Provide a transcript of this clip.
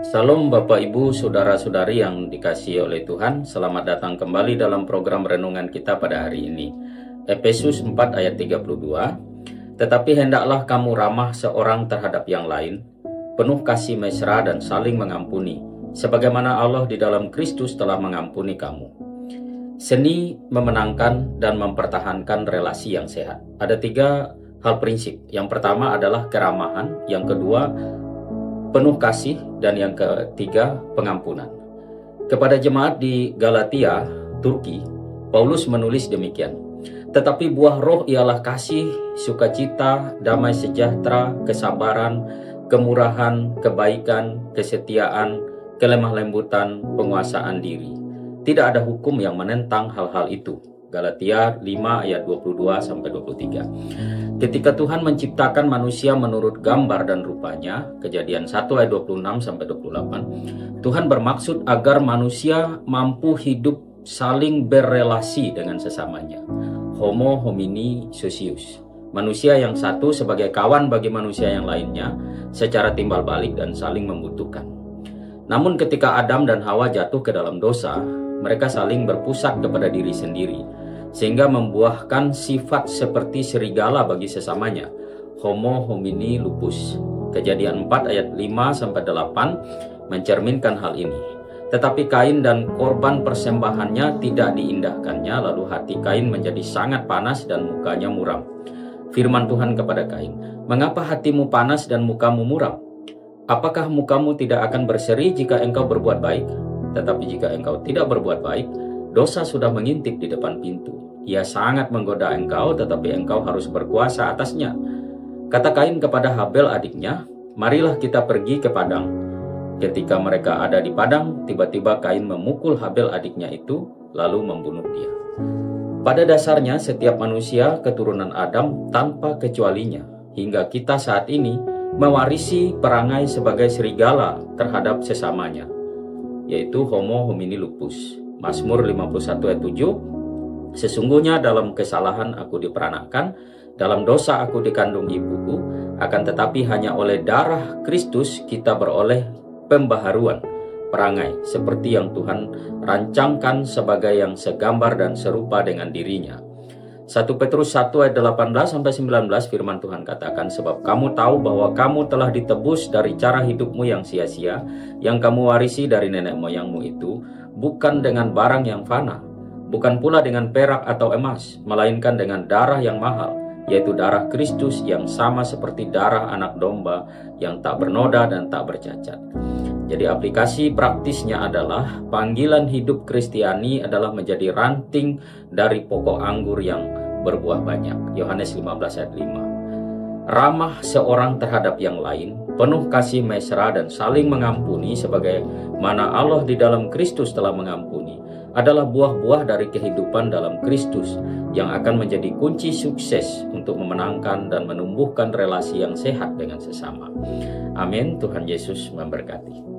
Salam Bapak Ibu, Saudara-saudari yang dikasihi oleh Tuhan. Selamat datang kembali dalam program renungan kita pada hari ini. Efesus 4 ayat 32. Tetapi hendaklah kamu ramah seorang terhadap yang lain, penuh kasih mesra dan saling mengampuni, sebagaimana Allah di dalam Kristus telah mengampuni kamu. Seni memenangkan dan mempertahankan relasi yang sehat. Ada 3 hal prinsip. Yang pertama adalah keramahan, yang kedua penuh kasih, dan yang ketiga pengampunan. Kepada jemaat di Galatia, Turki, Paulus menulis demikian. Tetapi buah roh ialah kasih, sukacita, damai sejahtera, kesabaran, kemurahan, kebaikan, kesetiaan, kelemah lembutan, penguasaan diri. Tidak ada hukum yang menentang hal-hal itu. Galatia 5 ayat 22-23. Ketika Tuhan menciptakan manusia menurut gambar dan rupanya, Kejadian 1 ayat 26-28, Tuhan bermaksud agar manusia mampu hidup saling berelasi dengan sesamanya. Homo homini socius. Manusia yang satu sebagai kawan bagi manusia yang lainnya secara timbal balik dan saling membutuhkan. Namun ketika Adam dan Hawa jatuh ke dalam dosa, mereka saling berpusat kepada diri sendiri, sehingga membuahkan sifat seperti serigala bagi sesamanya. Homo homini lupus. Kejadian 4 ayat 5-8 mencerminkan hal ini. Tetapi Kain dan korban persembahannya tidak diindahkannya, lalu hati Kain menjadi sangat panas dan mukanya muram. Firman Tuhan kepada Kain, "Mengapa hatimu panas dan mukamu muram? Apakah mukamu tidak akan berseri jika engkau berbuat baik? Tetapi jika engkau tidak berbuat baik, dosa sudah mengintip di depan pintu. Ia sangat menggoda engkau, tetapi engkau harus berkuasa atasnya." Kata Kain kepada Habel adiknya, "Marilah kita pergi ke padang." Ketika mereka ada di padang, tiba-tiba Kain memukul Habel adiknya itu, lalu membunuh dia. Pada dasarnya, setiap manusia keturunan Adam tanpa kecualinya, hingga kita saat ini, mewarisi perangai sebagai serigala terhadap sesamanya, yaitu Homo homini lupus. Mazmur 51 ayat 7, "Sesungguhnya dalam kesalahan aku diperanakan, dalam dosa aku dikandung ibuku, akan tetapi hanya oleh darah Kristus kita beroleh pembaharuan perangai, seperti yang Tuhan rancangkan sebagai yang segambar dan serupa dengan dirinya." 1 Petrus 1 ayat 18-19 firman Tuhan katakan, "Sebab kamu tahu bahwa kamu telah ditebus dari cara hidupmu yang sia-sia, yang kamu warisi dari nenek moyangmu itu, bukan dengan barang yang fana, bukan pula dengan perak atau emas, melainkan dengan darah yang mahal, yaitu darah Kristus yang sama seperti darah anak domba yang tak bernoda dan tak bercacat." Jadi aplikasi praktisnya adalah panggilan hidup Kristiani adalah menjadi ranting dari pokok anggur yang berbuah banyak. Yohanes 15 ayat 5. Ramah seorang terhadap yang lain, penuh kasih mesra dan saling mengampuni sebagai mana Allah di dalam Kristus telah mengampuni, adalah buah-buah dari kehidupan dalam Kristus yang akan menjadi kunci sukses untuk memenangkan dan menumbuhkan relasi yang sehat dengan sesama. Amin. Tuhan Yesus memberkati.